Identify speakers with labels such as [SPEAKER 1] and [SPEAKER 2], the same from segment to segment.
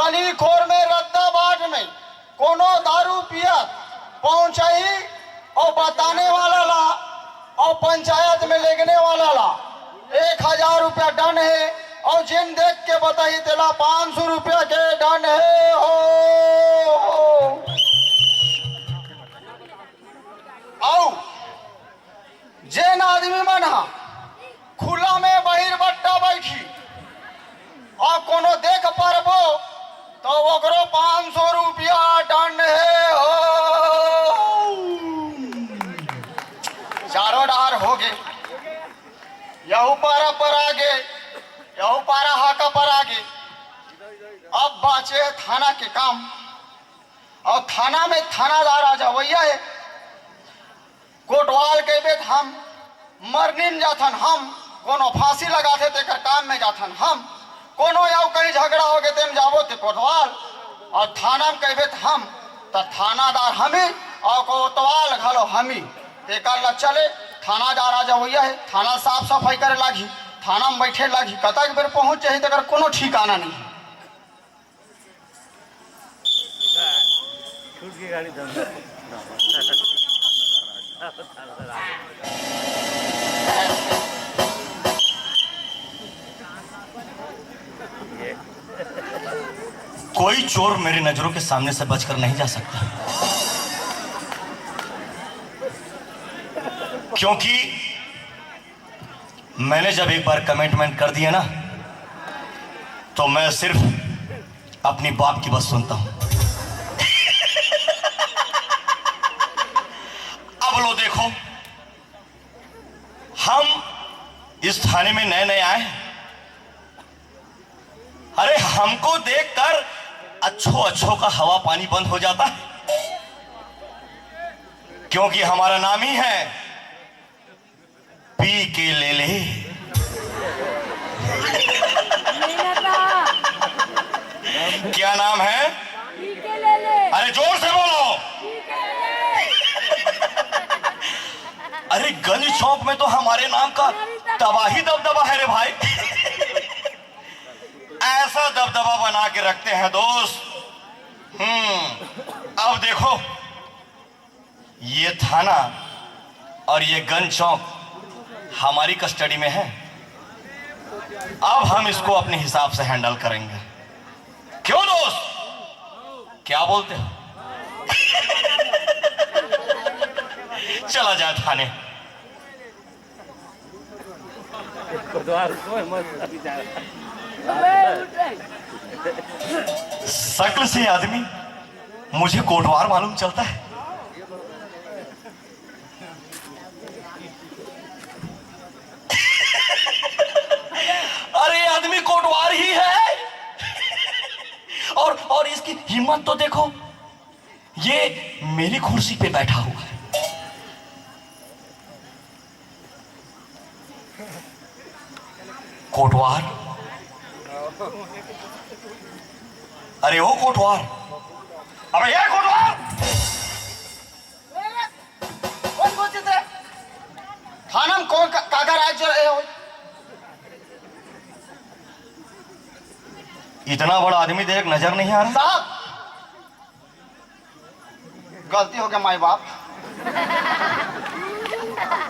[SPEAKER 1] गली खोर में रद्दा बाट में कोनो दारू पियत पहुंचाई और बताने वाला ला और पंचायत में लेगने वाला ला 1000 रुपया दंड है और जिन देख के बताई तेला 500 रुपया के दंड है हो। आओ जेन आदमी मन खुला में बहिर बट्टा बैठी और कोनो देख परबो तो ओकरो 500 रुपया दंड है हो। चारों डार हो गए, यहू पारा पर आगे, यहू पारा हाका पर आगे। अब बाचे थाना के काम और थाना में थानादार आ जावैया है। कोटवाल के बेट हम मरनीन जाथन, हम कोनो फांसी लगाते तेकर काम में जाथन, हम कोनो याव कहीं झगड़ा हो गए तेम जाबो ते कोटवाल और थाना में कहबे हम तो थानादार हमी और कोतवाल घलो हमी तेकर ला चले। थानादार आ जावैया है, थाना साफ सफाई करे लागी, थाना में बैठे लागी, कतक बेर पहुंच जाही तेकर कोनो ठिकाना नहीं।
[SPEAKER 2] कोई चोर मेरी नजरों के सामने से बचकर नहीं जा सकता, क्योंकि मैंने जब एक बार कमिटमेंट कर दिया ना तो मैं सिर्फ अपनी बाप की बस सुनता हूं। अब लो देखो, हम इस थाने में नए नए आए, अरे हमको देखकर अच्छों का हवा पानी बंद हो जाता है, क्योंकि हमारा नाम ही है पी के ले ले। क्या नाम है? पी के ले ले। अरे जोर से बोलो। अरे गंज चौक में तो हमारे नाम का तबाही दबदबा है रे भाई। ऐसा दबदबा बना के रखते हैं दोस्त। अब देखो, ये थाना और ये गंज चौक हमारी कस्टडी में है। अब हम इसको अपने हिसाब से हैंडल करेंगे। क्यों दोस्त, क्या बोलते हो? चला जाए थाने। शक्ल से आदमी मुझे कोटवार मालूम चलता है। अरे आदमी कोटवार ही है। और इसकी हिम्मत तो देखो, ये मेरी कुर्सी पे बैठा हुआ है। कोटवार, अरे ओ कोटवार, अबे ये कोटवार,
[SPEAKER 1] कौन बोलते थे? थाना में कौन कागर आज रहे हो?
[SPEAKER 2] इतना बड़ा आदमी देख नजर नहीं आ रहा?
[SPEAKER 1] साहब, गलती हो गया माई बाप।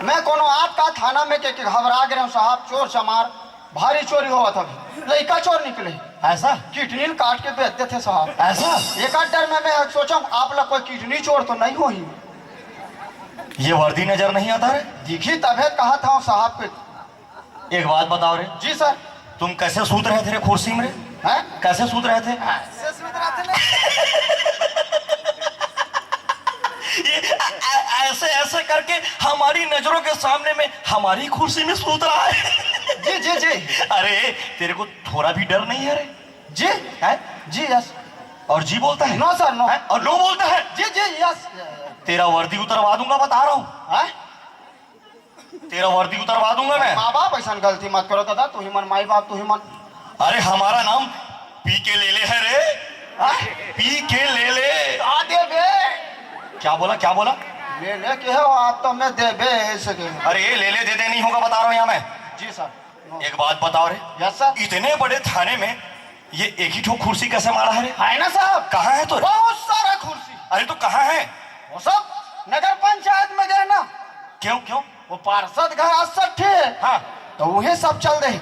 [SPEAKER 1] मैं कोनो आपका थाना में के घबरा गए हूँ साहब। चोर चमार भारी चोरी हुआ था, लड़का चोर निकले।
[SPEAKER 2] ऐसा?
[SPEAKER 1] किडनी काट के बेचते थे साहब।
[SPEAKER 2] ऐसा?
[SPEAKER 1] एक आध डर में मैं सोचा आप लोग कोई किडनी चोर तो नहीं हो ही।
[SPEAKER 2] ये वर्दी नजर नहीं आता रे?
[SPEAKER 1] दिखी तभी कहा था साहब के।
[SPEAKER 2] एक बात बताओ रे।
[SPEAKER 1] जी सर।
[SPEAKER 2] तुम कैसे सूत रहे थे रे कुर्सी में रे?
[SPEAKER 1] हैं?
[SPEAKER 2] कैसे सूत रहे थे?
[SPEAKER 1] ऐसे सूत रहे थे ना।
[SPEAKER 2] ये ऐसे ऐसे करके हमारी नजरों के सामने में हमारी कुर्सी में सूत रहा है।
[SPEAKER 1] जी जी जी।
[SPEAKER 2] अरे तेरे को थोड़ा भी डर नहीं है रे?
[SPEAKER 1] जी
[SPEAKER 2] है?
[SPEAKER 1] जी यस।
[SPEAKER 2] और जी बोलता है?
[SPEAKER 1] No sir no.
[SPEAKER 2] और नो बोलता है?
[SPEAKER 1] जी जी यस।
[SPEAKER 2] तेरा वर्दी उतरवा दूंगा, बता रहा हूँ। तेरा वर्दी उतरवा दूंगा मैं।
[SPEAKER 1] माँ बाप ऐसा गलती मत करो दादा, तू ही मन, माई बाप तू ही मन।
[SPEAKER 2] अरे हमारा नाम पी के ले ले है रे। पी के ले ले।
[SPEAKER 1] आदे बे।
[SPEAKER 2] क्या बोला, क्या बोला?
[SPEAKER 1] ले ले के हो आप तो मैं दे बे ऐसे के।
[SPEAKER 2] अरे ये ले ले दे दे नहीं होगा, बता रहा हूँ यहाँ मैं।
[SPEAKER 1] जी सर।
[SPEAKER 2] एक बात बताओ रे।
[SPEAKER 1] Yes sir.
[SPEAKER 2] इतने बड़े थाने में ये एक ही ठो कुर्सी कैसे मारा है रे?
[SPEAKER 1] है ना साहब?
[SPEAKER 2] कहाँ है तो?
[SPEAKER 1] बहुत सारा कुर्सी।
[SPEAKER 2] अरे तो कहाँ है?
[SPEAKER 1] वो सब नगर पंचायत में गए ना।
[SPEAKER 2] क्यों क्यों?
[SPEAKER 1] वो पार्षद घर 68 है।
[SPEAKER 2] हाँ
[SPEAKER 1] तो वही सब चल रही।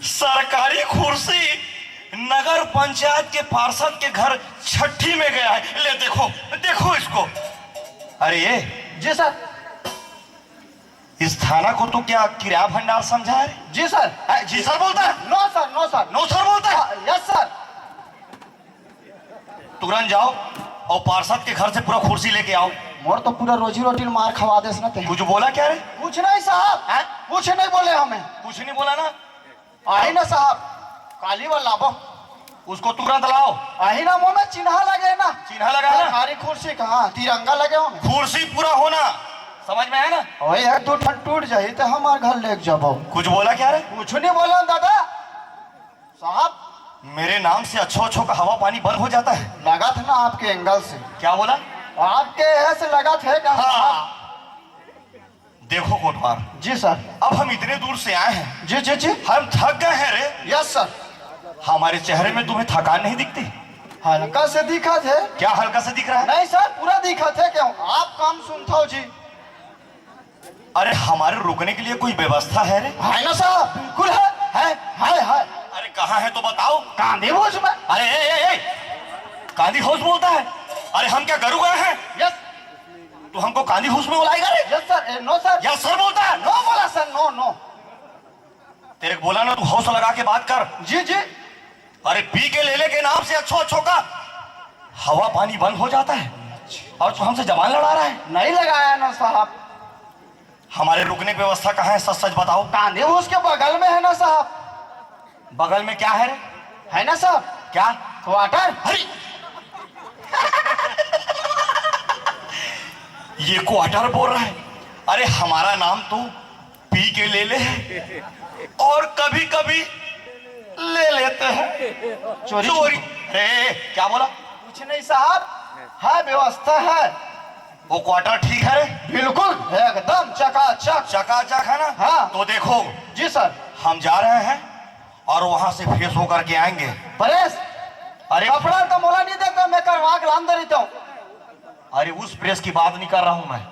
[SPEAKER 2] सरकारी कुर्सी नगर पंचायत के पार्षद के घर छठी में गया है। ले देखो देखो इसको। अरे ये
[SPEAKER 1] जी सर।
[SPEAKER 2] इस थाना को तो क्या किराया भंडार समझा है?
[SPEAKER 1] जी सर।
[SPEAKER 2] जी सर बोलता है?
[SPEAKER 1] No sir, no sir.
[SPEAKER 2] No sir बोलता है?
[SPEAKER 1] Yes sir.
[SPEAKER 2] तुरंत जाओ और पार्षद के घर से पूरा कुर्सी लेके आओ।
[SPEAKER 1] मोर तो पूरा रोजी रोटी मार खवा देस ना ते।
[SPEAKER 2] कुछ बोला क्या रे?
[SPEAKER 1] कुछ नहीं साहब, कुछ नहीं बोले हमें।
[SPEAKER 2] कुछ नहीं बोला ना?
[SPEAKER 1] आई ना साहब, काली वाला लाबो।
[SPEAKER 2] उसको तुरंत लाओ।
[SPEAKER 1] आई ना मुंह में चिन्हा लगे ना।
[SPEAKER 2] चिन्हा लगा है ना?
[SPEAKER 1] सरकारी कुर्सी कहाँ, तिरंगा लगे हो।
[SPEAKER 2] कुर्सी पूरा होना समझ में है ना?
[SPEAKER 1] वही एक दो ठन टूट जाही तो हमार घर ले जाबो।
[SPEAKER 2] कुछ बोला क्या रे?
[SPEAKER 1] कुछ नहीं बोला दादा साहब।
[SPEAKER 2] मेरे नाम से अच्छो का हवा पानी बंद हो जाता है।
[SPEAKER 1] लगा था ना आपके एंगल से।
[SPEAKER 2] क्या बोला?
[SPEAKER 1] आपके ऐसे लगा थे क्या?
[SPEAKER 2] हाँ। देखो कोटवार
[SPEAKER 1] जी सर।
[SPEAKER 2] अब हम इतने दूर से आए हैं।
[SPEAKER 1] जी जी जी।
[SPEAKER 2] हम थक गए हैं रे।
[SPEAKER 1] Yes sir.
[SPEAKER 2] हमारे चेहरे में तुम्हें थकान नहीं दिखती?
[SPEAKER 1] हल्का से दिखा थे।
[SPEAKER 2] क्या हल्का से दिख रहा है?
[SPEAKER 1] नहीं सर, पूरा दिखा थे। क्यों आप काम सुनता हो जी?
[SPEAKER 2] अरे हमारे रुकने के लिए कोई व्यवस्था है रे?
[SPEAKER 1] है ना साहब, बिल्कुल है। है।
[SPEAKER 2] अरे कहाँ है तो बताओ।
[SPEAKER 1] कांदी भोज में।
[SPEAKER 2] अरे ए, कांदी हाउस बोलता है? अरे हम क्या गरू गए हैं?
[SPEAKER 1] यस।
[SPEAKER 2] तू हमको कांदी हाउस में बुलाएगा रे?
[SPEAKER 1] Yes sir. No sir.
[SPEAKER 2] या सर बोलता है?
[SPEAKER 1] नो बोला सर, नो नो।
[SPEAKER 2] तेरे को बोला ना तू हाउस लगा के बात कर।
[SPEAKER 1] जी जी।
[SPEAKER 2] अरे पी के लेले के नाम से अच्छो का हवा पानी बंद हो जाता है और तू हमसे जबान लड़ा रहा है।
[SPEAKER 1] नहीं लगाया ना साहब।
[SPEAKER 2] हमारे रुकने की व्यवस्था कहाँ है? सच सच बताओ।
[SPEAKER 1] कांदी भोज के बगल में है ना साहब।
[SPEAKER 2] बगल में क्या है रे?
[SPEAKER 1] है ना साहब।
[SPEAKER 2] क्या?
[SPEAKER 1] क्वार्टर।
[SPEAKER 2] अरे ये क्वार्टर बोल रहा है। अरे हमारा नाम तो पी के ले ले है और कभी कभी ले लेते हैं
[SPEAKER 1] चोरी।
[SPEAKER 2] अरे क्या बोला?
[SPEAKER 1] कुछ नहीं साहब, है व्यवस्था है।
[SPEAKER 2] वो क्वार्टर ठीक है रे?
[SPEAKER 1] बिल्कुल एकदम चकाचक।
[SPEAKER 2] चकाचक है ना?
[SPEAKER 1] हाँ।
[SPEAKER 2] तो देखो
[SPEAKER 1] जी सर।
[SPEAKER 2] हम जा रहे हैं और वहां से फ्रेश होकर के आएंगे।
[SPEAKER 1] प्रेस?
[SPEAKER 2] अरे
[SPEAKER 1] कपड़ा तो मोला नहीं देता, मैं करवा के लान दे रही हूँ।
[SPEAKER 2] अरे उस प्रेस की बात नहीं कर रहा हूं मैं।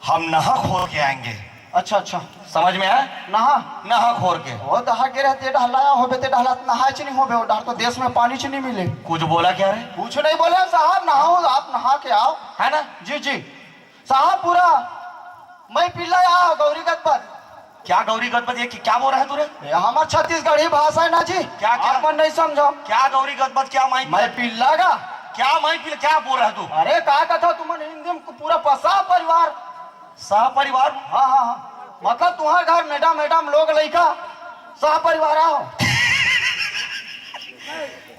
[SPEAKER 2] हम नहा खोर के आएंगे।
[SPEAKER 1] अच्छा अच्छा।
[SPEAKER 2] समझ में आया? नहा खोर के।
[SPEAKER 1] वो दहा के रहते ढलाया होबे ते ढलात नहाए च नहीं होबे। वो डर तो देश में पानी च नहीं मिले।
[SPEAKER 2] कुछ बोला क्या रे?
[SPEAKER 1] कुछ नहीं बोले साहब, नहाओ आप, नहा के आओ।
[SPEAKER 2] है ना?
[SPEAKER 1] जी जी साहब। पूरा मैं पिल्ला आओ गौरीगत पर।
[SPEAKER 2] क्या गौरी गणपति ये क्या बोल रहा है तू रे?
[SPEAKER 1] ये हमार छत्तीसगढ़ी भाषा है ना जी।
[SPEAKER 2] क्या?
[SPEAKER 1] आप मन नहीं समझो।
[SPEAKER 2] क्या गौरी गणपति? क्या माई?
[SPEAKER 1] मैं पिल्ला का।
[SPEAKER 2] क्या माई पिल? क्या बोल रहा है तू?
[SPEAKER 1] अरे का कथा तुम हिंदी में पूरा पसा परिवार।
[SPEAKER 2] सह परिवार?
[SPEAKER 1] हाँ। मतलब तुम्हारे घर मैडम लोग लड़का सह परिवार आओ।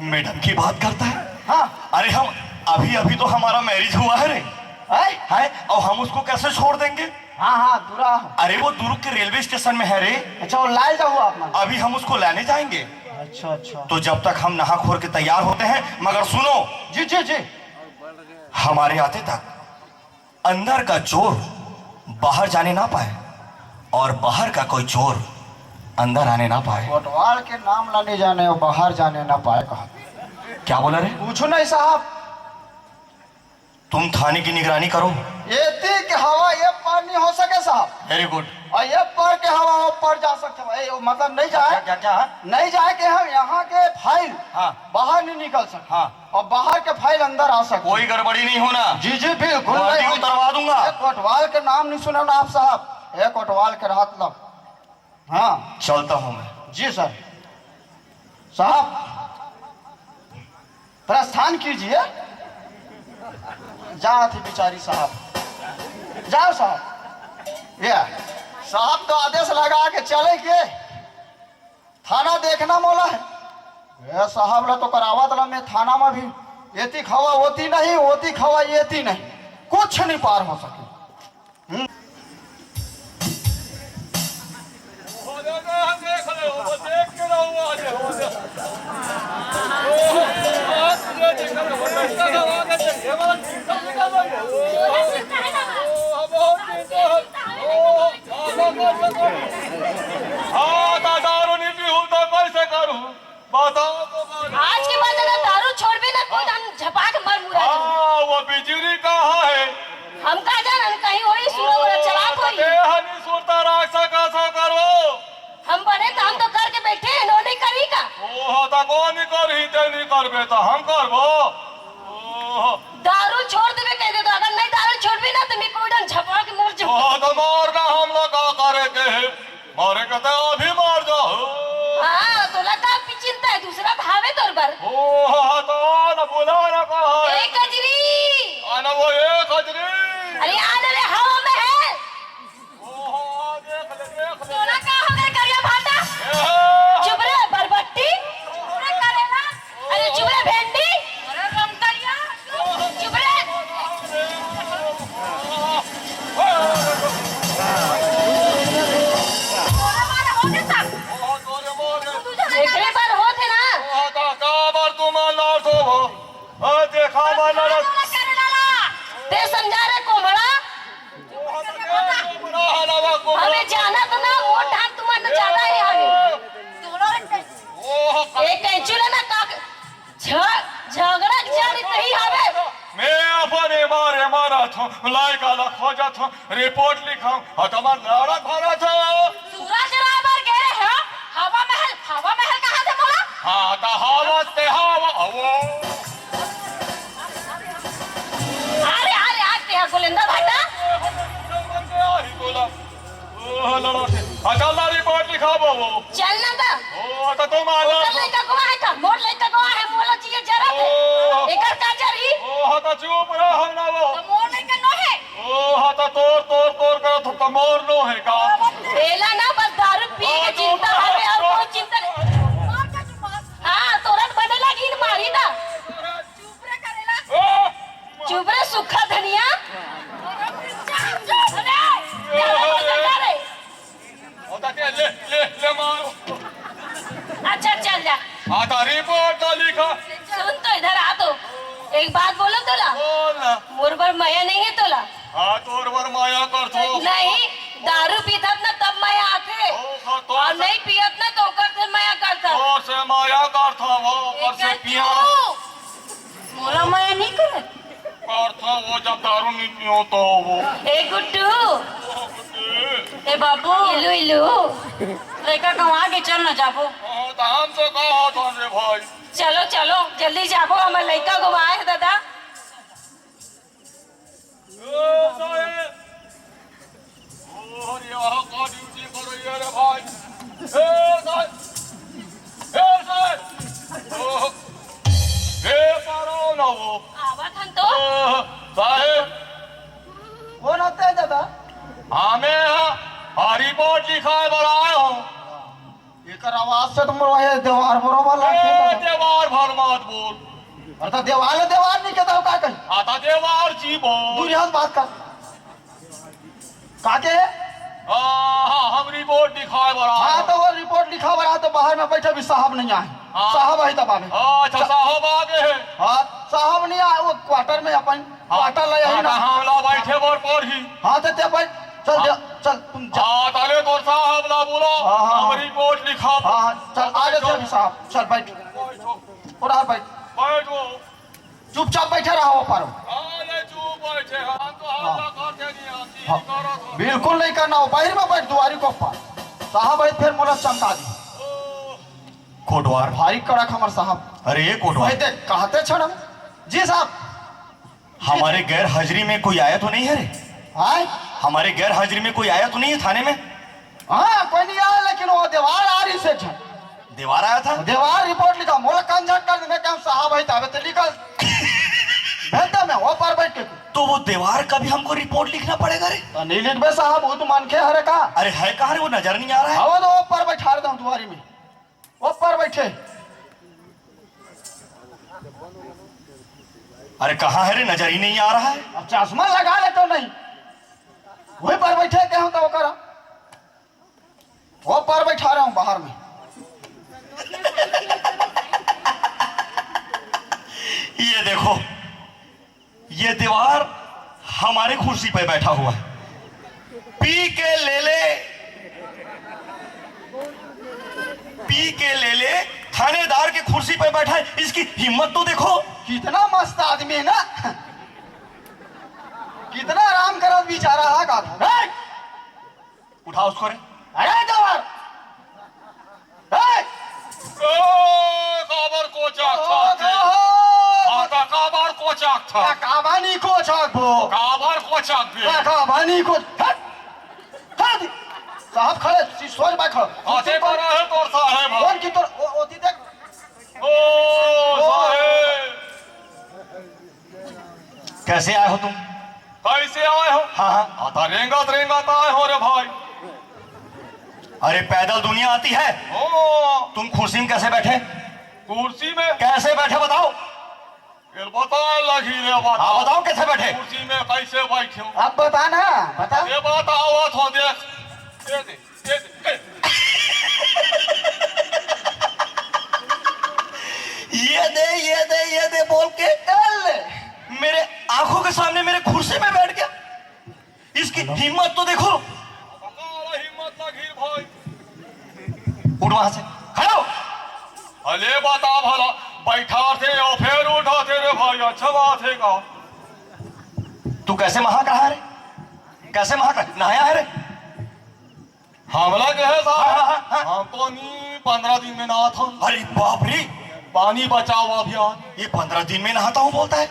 [SPEAKER 2] मैडम की बात करता है?
[SPEAKER 1] हाँ।
[SPEAKER 2] अरे हम अभी तो हमारा मैरिज हुआ है रे। है और हम उसको कैसे छोड़ देंगे?
[SPEAKER 1] हाँ दूरा।
[SPEAKER 2] अरे वो दुर्ग के रेलवे स्टेशन में है रे।
[SPEAKER 1] अच्छा, वो लाए जाओ अपना।
[SPEAKER 2] अभी हम उसको लाने जाएंगे।
[SPEAKER 1] अच्छा।
[SPEAKER 2] तो जब तक हम नहा खोर के तैयार होते हैं, मगर सुनो।
[SPEAKER 1] जी।
[SPEAKER 2] हमारे आते तक अंदर का चोर बाहर जाने ना पाए और बाहर का कोई चोर अंदर आने ना पाए।
[SPEAKER 1] कोटवाल के नाम लाने जाने और बाहर जाने ना पाए कहा?
[SPEAKER 2] क्या बोला रे?
[SPEAKER 1] पूछो नहीं साहब।
[SPEAKER 2] तुम थाने की निगरानी करो।
[SPEAKER 1] ये तीक हवा ये पार नहीं हो सके साहब।
[SPEAKER 2] Very good.
[SPEAKER 1] और ये पार के हवा वो पार जा सकते हैं। मतलब नहीं जाए।
[SPEAKER 2] क्या?
[SPEAKER 1] नहीं जाए कि हम यहाँ के फाइल बाहर नहीं निकल सकते। और बाहर के फाइल अंदर आ सकते।
[SPEAKER 2] कोई गड़बड़ी नहीं होना।
[SPEAKER 1] जी बिल्कुल नहीं।
[SPEAKER 2] उतरवा दूंगा।
[SPEAKER 1] कोटवाल के नाम नहीं सुना ना आप साहब? ये कोटवाल के राहत लो। हाँ
[SPEAKER 2] चलता हूं मैं।
[SPEAKER 1] जी सर। साहब प्रस्थान कीजिए। जा थी बेचारी साहब। जाओ साहब। ये साहब तो आदेश लगा के चले के थाना देखना मोला है। ये साहब ला तो करावत ला मैं थाना में भी एती खवा होती नहीं, होती खवा येती नहीं, कुछ नहीं पार हो सके।
[SPEAKER 3] नहीं करही ते नहीं करबे तो हम करबो।
[SPEAKER 4] दारू छोड़ देवे कह दे तो अगर नहीं दारू छोड़बी ना तो मैं कोई डन झपा के मर जाऊं।
[SPEAKER 3] तो मारना हम लोग का करे के है, मारे के तो अभी मार जाओ।
[SPEAKER 4] हां तो लगा चिंता है दूसरा भावे तोर पर।
[SPEAKER 3] ओ तो ना बोला ना कहा
[SPEAKER 4] ए कजरी
[SPEAKER 3] आना वो एक हजरी।
[SPEAKER 4] अरे आने रे हवा में है।
[SPEAKER 3] ओ देख ले
[SPEAKER 4] सोना का हो गए करिया भाटा। चुप रे बरबट्टी पूरा करेला। अरे चुप रे भेंडी अरे कम करिया चुप रे। सोना मार हो गया सब एकरे बार होते ना।
[SPEAKER 3] देखा माना
[SPEAKER 4] ते समझा रे कोमड़ा हमें जाना तो ना वोट हाथ तुम्हारे ज्यादा है हमें एक कैंचुला ना का झगड़ा जानी नहीं हवे।
[SPEAKER 3] मैं अपने मारे मारा था लाइका ला खोजा था रिपोर्ट लिखा हतमान लड़ा भरा था।
[SPEAKER 4] सूरज राबर गए है हवा महल कहाँ से बोला।
[SPEAKER 3] हाँ तो हवा से हवा वो
[SPEAKER 4] अरे अरे आते हैं गोलेंदा भाटा।
[SPEAKER 3] अच्छा रिपोर्ट लिखा वो
[SPEAKER 4] चलना था
[SPEAKER 3] ओ तो तुम आना
[SPEAKER 4] लड़का को है का मोर लड़का को है मोला चाहिए जरा एकर का जरी
[SPEAKER 3] ओ तो चुप रहो हम ना वो
[SPEAKER 4] तो मोर लड़का नो है।
[SPEAKER 3] ओ तो तोड़ करो तो मोर नो है का
[SPEAKER 4] बेला ना बस दारू पी के चिंता हमें और कोई चिंता नहीं। हाँ तुरंत बने लगी मारी ना चुप रे सूखा धनिया।
[SPEAKER 3] ले मारो।
[SPEAKER 4] अच्छा चल जा।
[SPEAKER 3] आता रिपोर्ट तो लिखा
[SPEAKER 4] सुन तो इधर आ तो एक बात बोलो तोला
[SPEAKER 3] बोलना
[SPEAKER 4] मोर पर माया नहीं है तोला।
[SPEAKER 3] हाँ तोर वर माया कर थो
[SPEAKER 4] नहीं दारू पीतत ना तब माया आथे और नहीं पियत ना तो कर से माया करता।
[SPEAKER 3] तो से माया कर था वो पर से पिया
[SPEAKER 4] मोला माया नहीं करे
[SPEAKER 3] कर था वो जब दारू नहीं पियो तो वो
[SPEAKER 4] ए गुड्डू ए बाबू इलू इलू लड़का कहाँ के चल ना जाबो।
[SPEAKER 3] हाँ, तो हम तो कहा था रे भाई
[SPEAKER 4] चलो चलो जल्दी जाबो हमारे लड़का को आए दादा।
[SPEAKER 3] ओ साहेब और यहाँ का ड्यूटी करो ये रे भाई पारो ना वो
[SPEAKER 4] आवत हन तो
[SPEAKER 3] साहेब
[SPEAKER 1] कौन होते हैं दादा?
[SPEAKER 3] हमें रिपोर्ट लिखा है बढ़ाए हो
[SPEAKER 1] एकर आवाज से तुम रहे देवार बरोबर लागे
[SPEAKER 3] देवार भर मत बोल
[SPEAKER 1] अर्थात देवार नहीं कहता का कहीं
[SPEAKER 3] आता देवार जी बोल
[SPEAKER 1] दूर यहाँ बात कर काके
[SPEAKER 3] हम रिपोर्ट लिखा है बढ़ाए
[SPEAKER 1] हाँ तो वो रिपोर्ट लिखा हुआ है तो बाहर में बैठे भी साहब नहीं आए
[SPEAKER 3] हाँ।
[SPEAKER 1] साहब है तब आवे
[SPEAKER 3] अच्छा साहब आगे है
[SPEAKER 1] हाँ साहब नहीं आए वो क्वार्टर में अपन क्वार्टर ले आई ना
[SPEAKER 3] हमला बैठे बोल पढ़ी
[SPEAKER 1] हाँ तो ते भाई चल चल तुम जा
[SPEAKER 3] हाँ ताले तो साहब ना बोलो
[SPEAKER 1] हाँ, हाँ,
[SPEAKER 3] हम
[SPEAKER 1] हाँ।
[SPEAKER 3] रिपोर्ट लिखा
[SPEAKER 1] हाँ हाँ चल आगे से भी साहब चल बैठ और बैठ
[SPEAKER 3] बैठो
[SPEAKER 1] चुपचाप बैठे रहो पारो
[SPEAKER 3] अरे चुप बैठे हम तो हमला करते नहीं आती
[SPEAKER 1] हाँ,
[SPEAKER 3] करो तो
[SPEAKER 1] बिल्कुल नहीं करना हो बाहर में बैठ दुआरी को पार साहब है फिर मोला चमका दी
[SPEAKER 2] कोटवार
[SPEAKER 1] भारी कड़क हमारे साहब
[SPEAKER 2] अरे ये कोटवार
[SPEAKER 1] कहते कहते छड़ जी साहब
[SPEAKER 2] हमारे गैर हाजिरी में कोई आया तो नहीं है रे
[SPEAKER 1] आए
[SPEAKER 2] हमारे गैर हाजिरी में कोई आया तो नहीं है थाने में
[SPEAKER 1] हाँ कोई नहीं आया लेकिन वो दीवार आ रही से छड़
[SPEAKER 2] दीवार आया था
[SPEAKER 1] दीवार रिपोर्ट लिखा मोला कंजट कर देने का हम साहब है तबे तो लिखा भेजता मैं वो पर बैठ के
[SPEAKER 2] तो वो दीवार का भी हमको रिपोर्ट लिखना पड़ेगा रे
[SPEAKER 1] तो नहीं लिख बे साहब वो तो मन के हरे का
[SPEAKER 2] अरे है कहाँ रे वो नजर नहीं आ रहा है
[SPEAKER 1] वो तो वो पर बैठा रहा हूँ दुआरी में वो पर बैठे
[SPEAKER 2] अरे कहाँ है रे नजर ही नहीं आ रहा है
[SPEAKER 1] अब चश्मा लगा ले तो नहीं वही पर बैठे के हूँ तो वो करा वो पर बैठा रहा हूँ बाहर में
[SPEAKER 2] ये देखो ये दीवार हमारे कुर्सी पे बैठा हुआ है पी के ले ले थानेदार के कुर्सी पे बैठा है इसकी हिम्मत तो देखो
[SPEAKER 1] कितना मस्त आदमी है ना कितना आराम करा बेचारा है का
[SPEAKER 2] उठा उसको रे
[SPEAKER 1] अरे जवार
[SPEAKER 3] खबर था
[SPEAKER 1] काबानी को छापो
[SPEAKER 3] काबर को चक दे
[SPEAKER 1] काबानी को हट हट साहब खड़े सोच बाय खड़ो
[SPEAKER 3] आते पर है तोर साहेब
[SPEAKER 1] कौन की तोर ओती देख
[SPEAKER 3] ओ साहेब
[SPEAKER 2] कैसे आए हो तुम?
[SPEAKER 3] कैसे आए हो
[SPEAKER 2] हाँ हाँ।
[SPEAKER 3] आता रेंगत रेंगत आए हो रे भाई
[SPEAKER 2] अरे पैदल दुनिया आती है,
[SPEAKER 3] ओ
[SPEAKER 2] तुम कुर्सी में कैसे बैठे?
[SPEAKER 3] कुर्सी में
[SPEAKER 2] कैसे बैठे बताओ?
[SPEAKER 3] फिर बता लगी रे बता
[SPEAKER 2] हाँ बताओ कैसे बैठे?
[SPEAKER 3] कुर्सी में कैसे बैठे हो
[SPEAKER 1] अब बता ना बता
[SPEAKER 3] ये बात आवत हो देख ये दे ये दे
[SPEAKER 2] ये दे बोल के मेरे आंखों के सामने मेरे कुर्सी में बैठ गया। इसकी हिम्मत तो देखो।
[SPEAKER 3] हिम्मत लगी भाई
[SPEAKER 2] उठ वहां से, खड़े हो।
[SPEAKER 3] अले बता भला बैठा थे और फिर उठा थे रे भाई अच्छा बात है का
[SPEAKER 2] तू कैसे महक रहा है रे? कैसे महक रहा? नहाया है रे?
[SPEAKER 3] हमला के है
[SPEAKER 2] हाँ, हाँ,
[SPEAKER 3] साहब हम तो नहीं 15 दिन में नहा था
[SPEAKER 2] अरे बाप रे,
[SPEAKER 3] पानी बचाओ अभियान
[SPEAKER 2] ये 15 दिन में नहाता हूँ बोलता है।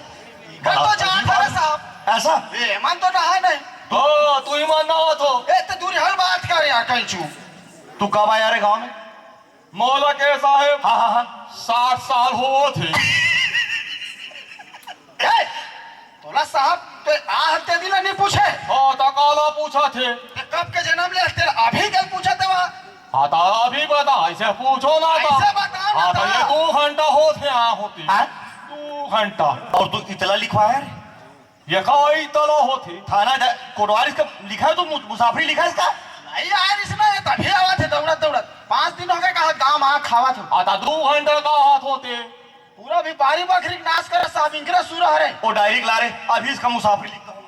[SPEAKER 1] कल तो जान था साहब
[SPEAKER 2] ऐसा?
[SPEAKER 1] ए मन तो नहा नहीं
[SPEAKER 3] तो तू ही मान नहा तो
[SPEAKER 1] ए तो दूर हर बात कर यार कैचू
[SPEAKER 2] तू कब आया रे गांव में?
[SPEAKER 3] मौला के साहेब
[SPEAKER 2] हाँ हाँ हाँ।
[SPEAKER 3] 60 साल हो थे
[SPEAKER 1] ए तोला साहब तो आहते दिला नहीं पूछे
[SPEAKER 3] हाँ तकाला पूछा थे
[SPEAKER 1] ते कब के जन्म ले तेरे अभी कल पूछा थे वहाँ
[SPEAKER 3] आता अभी बता ऐसे पूछो ना था
[SPEAKER 1] ऐसे बताओ ना
[SPEAKER 3] आता ये
[SPEAKER 1] था।
[SPEAKER 3] 2 घंटा हो थे यहाँ होती
[SPEAKER 2] हाँ?
[SPEAKER 3] 2 घंटा
[SPEAKER 2] और तू इतला लिखवाया रे?
[SPEAKER 3] ये कई तला होती
[SPEAKER 2] थाना कोटवार इसका लिखा है तो मुसाफरी लिखा है इसका?
[SPEAKER 1] नहीं यार इसमें तभी आवा थे दौड़त दौड़त 5 दिन हो गए कहा गाँव वहाँ खावा था
[SPEAKER 3] आता 2 घंटे का हाथ होते
[SPEAKER 1] पूरा भी बारी बकरी नाश करे साहब इंकरा सूरा हरे
[SPEAKER 2] वो डायरी ला रहे, अभी इसका मुसाफरी लिखता हूँ।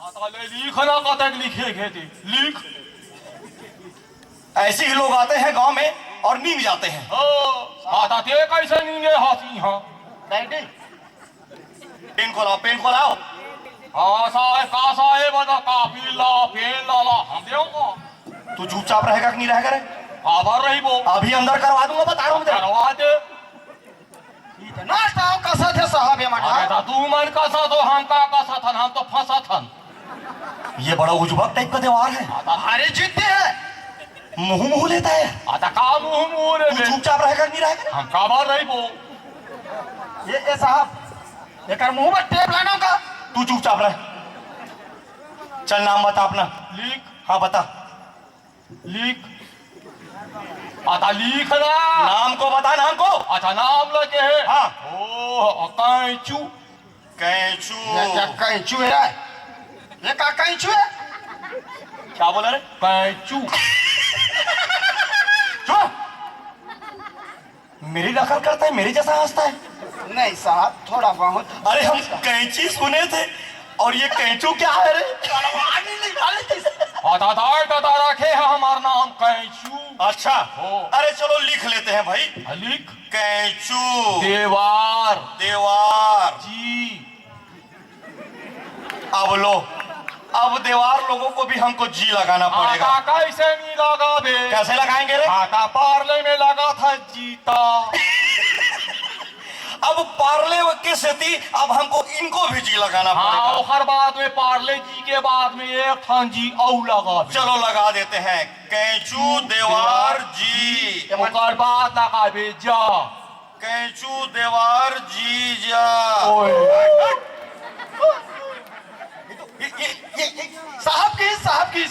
[SPEAKER 3] आता ले लिखना कतक लिखे खेती लिख
[SPEAKER 2] ऐसे ही लोग आते हैं गांव में और नींद जाते हैं।
[SPEAKER 3] आता ते कैसे नींगे हाथी हाँ
[SPEAKER 1] डायरी
[SPEAKER 2] पेन को लाओ, पेन को लाओ।
[SPEAKER 3] हाँ साहेब का साहेब बता काफी ला पेन ला ला हम देऊंगा
[SPEAKER 2] तू चुपचाप रहेगा कि नहीं रहेगा रे?
[SPEAKER 3] आभार रही वो
[SPEAKER 2] अभी अंदर करवा दूंगा, बता रहा हूँ तेरे।
[SPEAKER 3] करवा दे
[SPEAKER 1] इतना स्टाव कसा थे साहब ये मना
[SPEAKER 3] अरे तू मन का सा तो हम का सा था हम तो फंसा था
[SPEAKER 2] ये बड़ा उजबक टाइप का त्योहार है,
[SPEAKER 1] हमारी जिद्दी है
[SPEAKER 2] मुंह मुंह लेता है।
[SPEAKER 3] आता का मुंह मुंह रे
[SPEAKER 2] तू चुपचाप रहेगा कि नहीं रहेगा?
[SPEAKER 3] हम काबर रही वो
[SPEAKER 1] ये साहब एक मुंह में टेप लाना का
[SPEAKER 2] तू चुपचाप रह। चल नाम बता अपना।
[SPEAKER 3] लिख
[SPEAKER 2] हाँ बता।
[SPEAKER 3] लिख आता लिख ना
[SPEAKER 2] नाम को बता, नाम को।
[SPEAKER 3] अच्छा नाम लगे है
[SPEAKER 2] हाँ।
[SPEAKER 3] ओ कैचू
[SPEAKER 2] कैचू।
[SPEAKER 1] ये कैचू है ये का कैचू है
[SPEAKER 2] क्या बोला रे?
[SPEAKER 3] कैचू
[SPEAKER 2] चुप। मेरी नकल करता है, मेरे जैसा हंसता है।
[SPEAKER 1] नहीं साहब थोड़ा बहुत
[SPEAKER 2] अरे हम कैंची सुने थे और ये कैंचू क्या है रे?
[SPEAKER 3] आता दादा रखे है हमारा नाम कैचू
[SPEAKER 2] अच्छा
[SPEAKER 3] हो।
[SPEAKER 2] अरे चलो लिख लेते हैं भाई।
[SPEAKER 3] लिख
[SPEAKER 2] कैचू
[SPEAKER 3] देवार
[SPEAKER 2] देवार।
[SPEAKER 3] जी
[SPEAKER 2] अब लो, अब देवार लोगों को भी हमको जी लगाना पड़ेगा।
[SPEAKER 3] आता कैसे नहीं लगा बे
[SPEAKER 2] कैसे लगाएंगे रे?
[SPEAKER 3] आता पार्ले में लगा था जीता
[SPEAKER 2] अब पार्ले के सेती अब हमको इनको भी जी लगाना
[SPEAKER 3] हाँ
[SPEAKER 2] पड़ेगा।
[SPEAKER 3] हर बात में पार्ले जी के बाद में एक थान जी और लगा बे।
[SPEAKER 2] चलो लगा देते हैं कैचू देवार जी।
[SPEAKER 3] ओकर बाद लगा बे जा
[SPEAKER 2] कैचू देवार जी जा।
[SPEAKER 3] ओए
[SPEAKER 2] ये
[SPEAKER 1] साहब की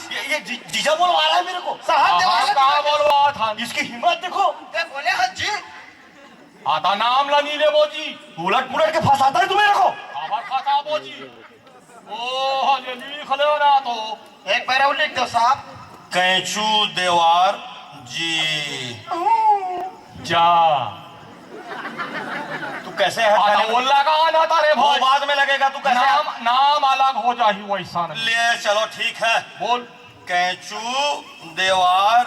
[SPEAKER 2] जीजा बोलवा रहा है मेरे को।
[SPEAKER 1] साहब
[SPEAKER 3] हम
[SPEAKER 1] देवाला
[SPEAKER 3] का बोलवा था
[SPEAKER 2] इसकी हिम्मत देखो,
[SPEAKER 1] ते बोले हज जी
[SPEAKER 3] आता नाम लनी ले बोजी
[SPEAKER 2] उलट पुलट के फंसाता है तू मेरे को।
[SPEAKER 3] खबर खाता बोजी ओ ये लिख ले ना तो
[SPEAKER 1] एक बार और लिख दो साहब
[SPEAKER 2] कैचू देवार जी
[SPEAKER 3] जा
[SPEAKER 2] तू कैसे है?
[SPEAKER 3] आता वो लगा ना तारे
[SPEAKER 2] वो
[SPEAKER 3] भाई
[SPEAKER 2] बाद में लगेगा। तू कैसे
[SPEAKER 3] नाम नाम अलग हो जाही वैसा नहीं
[SPEAKER 2] ले चलो ठीक है।
[SPEAKER 3] बोल
[SPEAKER 2] कैचू देवार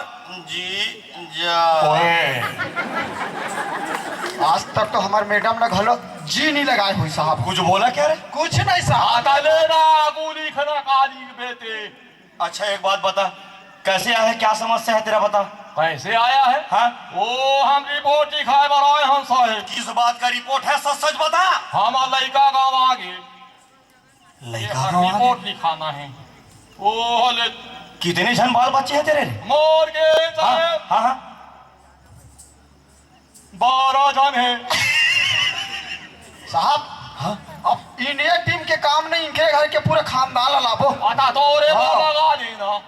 [SPEAKER 2] जी जा।
[SPEAKER 3] ओए
[SPEAKER 1] आज तक तो हमारे मैडम ने घलो जी नहीं लगाए हुई साहब
[SPEAKER 2] कुछ बोला क्या रे?
[SPEAKER 1] कुछ नहीं साहब
[SPEAKER 3] आता लेना आगू लिखना काली बेटे
[SPEAKER 2] अच्छा एक बात बता, कैसे आया है, क्या समस्या है तेरा बता।
[SPEAKER 3] कैसे आया है?
[SPEAKER 2] हाँ?
[SPEAKER 3] ओ हम रिपोर्ट लिखाए बर आए हम साहेब।
[SPEAKER 2] किस बात का रिपोर्ट है, सच सच बता।
[SPEAKER 3] हमार लड़का गाँव आगे
[SPEAKER 2] लड़का गाँव आगे?
[SPEAKER 3] रिपोर्ट लिखाना है। ओ ले
[SPEAKER 2] कितने जन बाल बच्चे हैं तेरे?
[SPEAKER 3] मोर के
[SPEAKER 2] हाँ
[SPEAKER 3] साहेब
[SPEAKER 2] हाँ हाँ।
[SPEAKER 3] 12 जन है।
[SPEAKER 1] साहब
[SPEAKER 2] हाँ?
[SPEAKER 1] अब इंडिया टीम के काम नहीं, इनके घर के पूरे खानदान ला लाभो।
[SPEAKER 3] आता तो रे
[SPEAKER 2] हाँ।
[SPEAKER 3] लगा देना।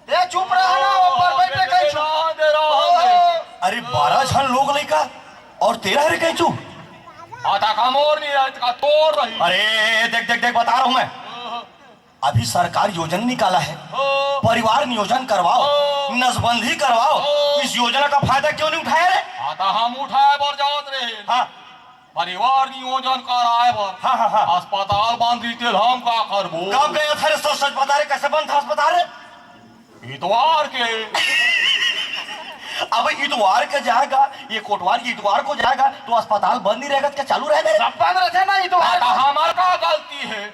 [SPEAKER 1] ये चुप रहा ना, ऊपर बैठे कहीं चुप।
[SPEAKER 3] दे रहा
[SPEAKER 2] अरे 12 जन लोग लड़का और 13 है कैचू।
[SPEAKER 3] आता का मोर नहीं रहता का तोड़ रही।
[SPEAKER 2] अरे देख देख देख बता रहा हूं मैं, अभी सरकार योजना निकाला है, परिवार नियोजन करवाओ, नसबंदी करवाओ। इस योजना का फायदा क्यों नहीं उठाया रे?
[SPEAKER 3] आता हम उठाए बर जात रहे।
[SPEAKER 2] हाँ
[SPEAKER 3] परिवार नियोजन कराए बर।
[SPEAKER 2] हाँ हाँ हाँ।
[SPEAKER 3] अस्पताल बांध दी तेल हम का करबो।
[SPEAKER 2] कब गए थे रे? सच सच बता रे, कैसे बंद था अस्पताल रे?
[SPEAKER 3] इतवार के
[SPEAKER 2] अब इतवार के जाएगा, ये कोटवार की इतवार को जाएगा तो अस्पताल बंद नहीं रहेगा, क्या चालू रहेगा?
[SPEAKER 1] सब बंद रहते ना, ये तो
[SPEAKER 3] आता हमार का गलती है,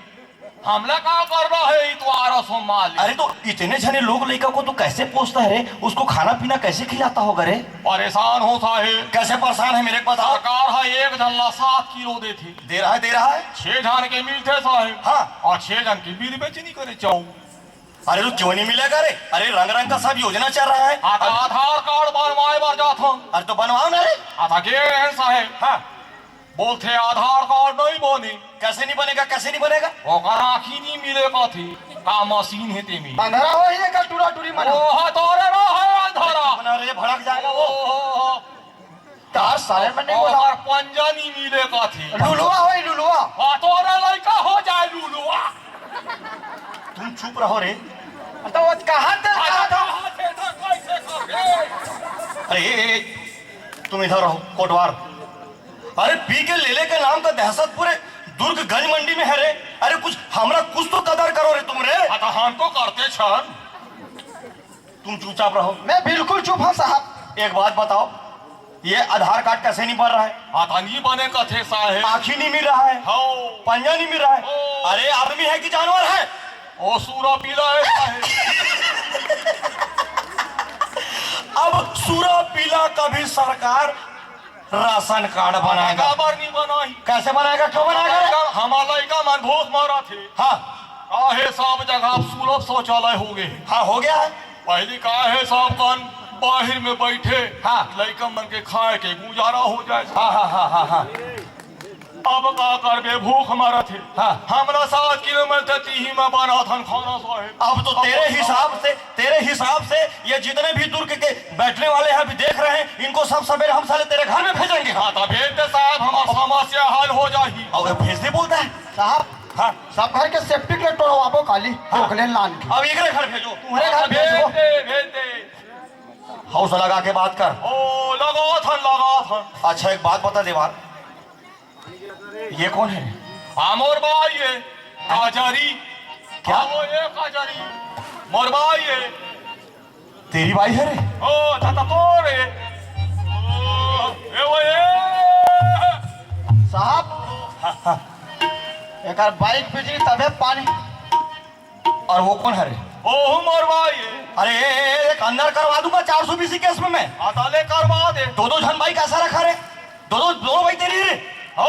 [SPEAKER 3] हमला का कर रहा है इतवार सोमाली।
[SPEAKER 2] अरे तो इतने जने लोग लड़का को तो कैसे पोसता है रे? उसको खाना पीना कैसे खिलाता होगा रे?
[SPEAKER 3] परेशान हो साहेब।
[SPEAKER 2] कैसे परेशान है मेरे को बताओ।
[SPEAKER 3] सरकार है एक जन ला 7 किलो देती,
[SPEAKER 2] दे रहा है, दे रहा है।
[SPEAKER 3] 6 जन के मिलते साहेब।
[SPEAKER 2] हाँ।
[SPEAKER 3] और 6 जन की बिल बेच नहीं करे चाऊ।
[SPEAKER 2] अरे तो क्यों नहीं मिलेगा रे? अरे रंग रंग का सब योजना चल रहा है।
[SPEAKER 3] आता आधार कार्ड बनवाए बर जात हूँ।
[SPEAKER 2] अरे तो बनवाओ ना रे।
[SPEAKER 3] आता के हैं साहेब,
[SPEAKER 2] हाँ
[SPEAKER 3] बोलते आधार कार्ड नहीं बनी।
[SPEAKER 2] कैसे नहीं बनेगा, कैसे नहीं बनेगा?
[SPEAKER 3] ओकर आँखी नहीं मिलेगा थी का मशीन है तेमी।
[SPEAKER 1] अंधेरा हो ही का टूरा टूरी मना।
[SPEAKER 3] ओह तोरे रो है अंधारा।
[SPEAKER 2] बना रे, भड़क जाएगा वो।
[SPEAKER 3] ओह
[SPEAKER 1] तार सारे में नहीं बोला।
[SPEAKER 3] ओकर पंजा नहीं मिलेगा थी।
[SPEAKER 1] लुलुआ हो, लुलुआ।
[SPEAKER 3] हाँ तोरे लड़का हो जाए लुलुआ।
[SPEAKER 2] तुम चुप रहो रे।
[SPEAKER 1] तो वो कहाँ थे?
[SPEAKER 2] अरे तुम इधर रहो कोटवार। अरे पी के लेले के नाम का दहशत पूरे दुर्ग गंज मंडी में है रे। अरे कुछ हमरा कुछ तो कदर करो रे तुम रे।
[SPEAKER 3] हम तो करते छन।
[SPEAKER 2] तुम चुपचाप रहो।
[SPEAKER 1] मैं बिल्कुल चुप हूँ साहब।
[SPEAKER 2] एक बात बताओ, ये आधार कार्ड कैसे नहीं बन रहा है?
[SPEAKER 3] आतंकी बने कथे साहेब।
[SPEAKER 2] आँखी नहीं मिल रहा है,
[SPEAKER 3] हो
[SPEAKER 2] पंजा नहीं मिल रहा है।
[SPEAKER 3] ओ।
[SPEAKER 2] अरे आदमी है कि जानवर है?
[SPEAKER 3] ओ सूरा पीला है साहेब।
[SPEAKER 2] अब सूरा पीला का भी सरकार राशन कार्ड बनाएगा।
[SPEAKER 3] खबर नहीं बनाई।
[SPEAKER 2] कैसे बनाएगा, क्यों बनाएगा रे?
[SPEAKER 3] हमारा लड़का मन भूख मारा थे।
[SPEAKER 2] हाँ
[SPEAKER 3] काहे सब जगह सुलभ शौचालय हो गए।
[SPEAKER 2] हाँ हो गया है।
[SPEAKER 3] पहले काहे सब कन बाहर में बैठे।
[SPEAKER 2] हाँ।
[SPEAKER 3] लड़का मन के खाए के गुजारा हो जाए।
[SPEAKER 2] हाँ हाँ हाँ हाँ हाँ
[SPEAKER 3] अब का करबे, भूख मारा थे।
[SPEAKER 2] हाँ।
[SPEAKER 3] हमरा 7 किलोमीटर तीही में बना था खाना साहेब।
[SPEAKER 2] अब तो तेरे हिसाब से ये जितने भी दुर्ग के बैठने वाले हैं अभी देख रहे हैं, इनको सब सवेरे हम साले तेरे घर में भेजेंगे।
[SPEAKER 3] हाँ तो भेज दे साहब, हमारा समस्या हल हो जाही।
[SPEAKER 2] और भेजने बोलता है।
[SPEAKER 1] साहब
[SPEAKER 2] हाँ
[SPEAKER 1] सब घर के सेफ्टी के तोड़वाबो खाली रोकले लान के।
[SPEAKER 2] अब एक घर भेजो।
[SPEAKER 1] तुम्हारे घर
[SPEAKER 3] भेज
[SPEAKER 1] भेजो।
[SPEAKER 3] दे भेज दे।
[SPEAKER 2] हौसला लगा के बात कर।
[SPEAKER 3] ओ लगा था।
[SPEAKER 2] अच्छा एक बात बता देवार, ये कौन है?
[SPEAKER 3] मोर भाई है काजरी।
[SPEAKER 2] क्या?
[SPEAKER 3] वो ये काजरी मोर भाई है।
[SPEAKER 2] तेरी बाई है रे?
[SPEAKER 3] ओ था तो रे। ओ ये वो ये।
[SPEAKER 1] साहब एक बाइक बिजली तबे पानी।
[SPEAKER 2] और वो कौन है रे?
[SPEAKER 3] ओ मोर भाई है।
[SPEAKER 2] अरे एक अंदर करवा दूंगा 420 केस में मैं।
[SPEAKER 3] आता ले करवा दे।
[SPEAKER 2] दो जन बाई कैसा रखा रे? दो बाई तेरी रे?
[SPEAKER 3] हो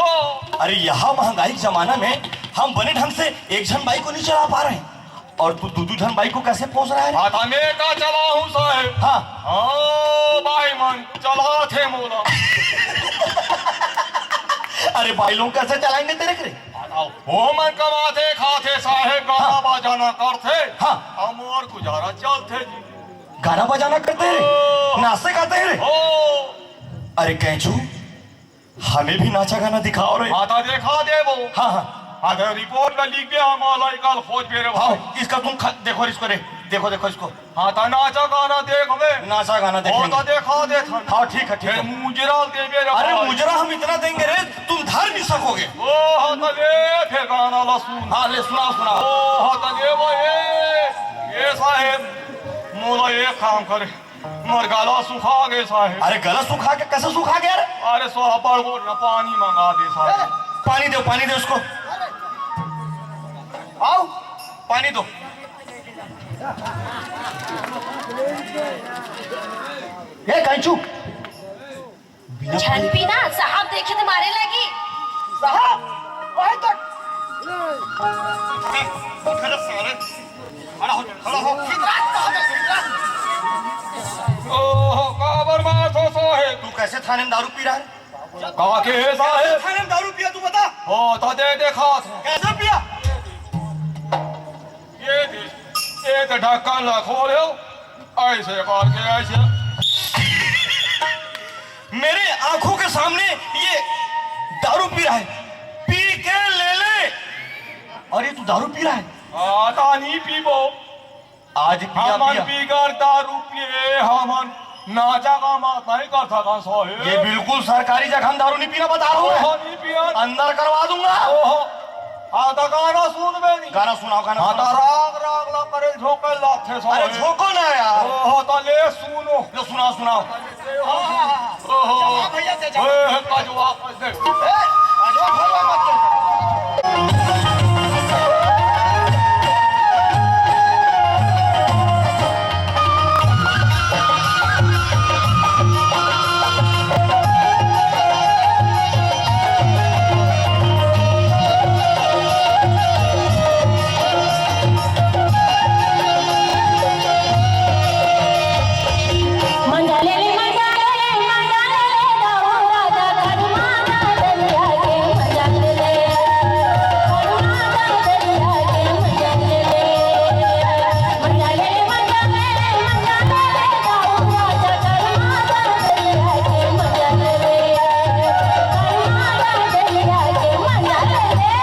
[SPEAKER 2] अरे यहाँ महंगाई के जमाना में हम बने ढंग से एक जन बाइक को नहीं चला पा रहे हैं और तू दो जन बाइक को कैसे पोस रहा है रे?
[SPEAKER 3] आता मैं का चला हूँ साहेब।
[SPEAKER 2] हाँ
[SPEAKER 3] ओ भाई मन चला थे मोला।
[SPEAKER 2] अरे भाई लोग कैसे चलाएंगे तेरे करे?
[SPEAKER 3] वो मन कमाते खाते साहेब, गाना बजाना करते।
[SPEAKER 2] हाँ।
[SPEAKER 3] हम और गुजारा चलते जी।
[SPEAKER 2] गाना बजाना करते रे, नाचते गाते रे।
[SPEAKER 3] ओ
[SPEAKER 2] अरे कैचू हमें भी नाचा गाना दिखाओ रे।
[SPEAKER 3] आता देखा दे वो।
[SPEAKER 2] हाँ हाँ
[SPEAKER 3] आधा रिपोर्ट में लिख दिया हमारा कल खोज मेरे भाई।
[SPEAKER 2] हाँ इसका तुम देखो इसको रे, देखो इसको।
[SPEAKER 3] हाँ तो नाचा गाना देख वे।
[SPEAKER 2] नाचा गाना
[SPEAKER 3] वो तो
[SPEAKER 2] देखेंगे।
[SPEAKER 3] देखा दे था।
[SPEAKER 2] हाँ ठीक है ठीक है।
[SPEAKER 3] मुजरा दे मेरे
[SPEAKER 2] अरे
[SPEAKER 3] भाई।
[SPEAKER 2] मुजरा हम इतना देंगे रे तुम धर नहीं सकोगे।
[SPEAKER 3] ओ हाँ तो ले फिर गाना ला सुन।
[SPEAKER 2] हाँ ले सुनाओ सुनाओ।
[SPEAKER 3] ओ हाँ तो ले वो ये साहेब मोला ये काम करे, मोर गला सुखा गए साहेब।
[SPEAKER 2] अरे गला सूखा के कैसे सूखा गया रे?
[SPEAKER 3] अरे सोहा बड़ बोल पानी मंगा दे साहेब।
[SPEAKER 2] पानी दे उसको,
[SPEAKER 1] आओ
[SPEAKER 2] पानी दो।
[SPEAKER 1] ए कंचू
[SPEAKER 4] झनपी ना साहब देखे तो मारे लगी।
[SPEAKER 1] साहब वहीं तक
[SPEAKER 3] खड़ा हो
[SPEAKER 1] फितरत कहाँ है, फितरत?
[SPEAKER 3] ओह का बर्बाद हो साहेब
[SPEAKER 2] तू कैसे थाने में दारू पी रहा है?
[SPEAKER 3] का के साहेब
[SPEAKER 2] थाने में दारू पिया तू बता
[SPEAKER 3] हो तो दे देखा
[SPEAKER 2] कैसे पिया?
[SPEAKER 3] ये तो ढक्कन ला खोलो ऐसे करके ऐसे
[SPEAKER 2] मेरे आंखों के सामने ये दारू पी रहा है, पी के ले और ये तू दारू पी रहा है?
[SPEAKER 3] आता नहीं पीबो
[SPEAKER 2] आज पिया
[SPEAKER 3] हमन
[SPEAKER 2] पिया
[SPEAKER 3] पी कर दारू पिए हमन नाचा का मात नहीं कर सका साहेब
[SPEAKER 2] ये बिल्कुल सरकारी जगह हम दारू नहीं पीना बता रहा हूँ
[SPEAKER 3] ओहो
[SPEAKER 2] मैं।
[SPEAKER 3] नहीं पिया
[SPEAKER 2] अंदर करवा दूंगा।
[SPEAKER 3] ओहो आता गाना सुन बे नहीं
[SPEAKER 2] गाना सुनाओ गाना
[SPEAKER 3] आता
[SPEAKER 2] सुनाओ।
[SPEAKER 3] राग राग ला करे झोंके लाथे
[SPEAKER 2] अरे
[SPEAKER 3] साहेब
[SPEAKER 2] झोंको ना यार,
[SPEAKER 3] ओहो तो ले सुनो
[SPEAKER 2] जो सुनाओ सुनाओ।
[SPEAKER 3] ओहो
[SPEAKER 1] भैया से जा।
[SPEAKER 3] ए कजवा दे
[SPEAKER 1] ए, आजवा भरवा मत कर।
[SPEAKER 4] मंजाले ले दाऊ राजा करुणा दरिया के मंजाले ले करुणा दरिया के मंजाले ले मंजाले दाऊ राजा करुणा दरिया के मंजाले ले करुणा दरिया के मंजाले ले।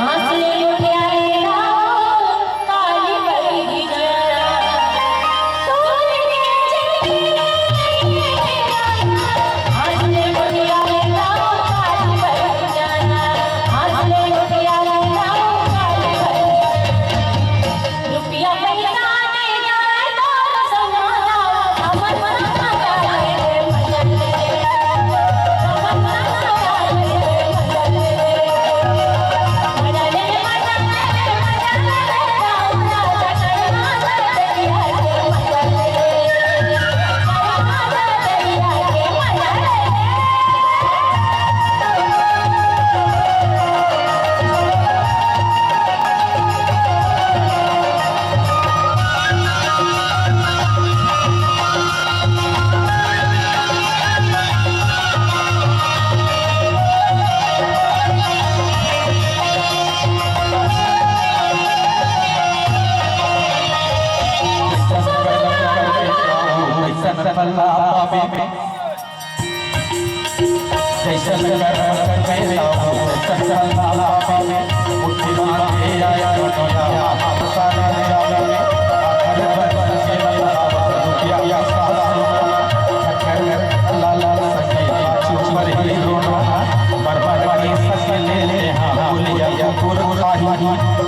[SPEAKER 4] हंसले उठिया रे राहो काली बरही जाना हंसले उठिया रे राहो काली बरही जाना हंसले उठिया रे राहो काली बरही रुपया पैसा नहीं जाए तो समाना हमर मना करे रे मजल ले हमर मना करे रे मजल ले मंजाले दाऊ राजा करुणा दरिया के मंजाले करुणा दरिया के मंजाले।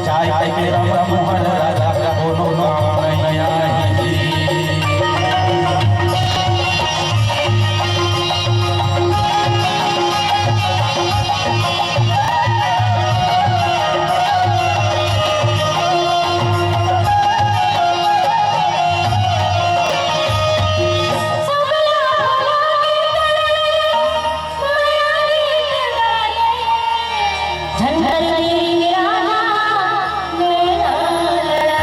[SPEAKER 5] चाय के मोहन राजा बोलो नैया
[SPEAKER 4] झंझर गिरा मेरा लड़ा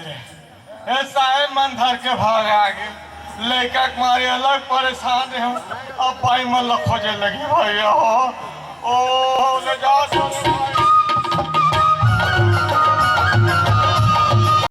[SPEAKER 3] ले ए साहेब मन धर के भाग आगे लड़का के मारे अलग परेशान है अब भाई मन खोजे लगी भैया हो ओ ले जा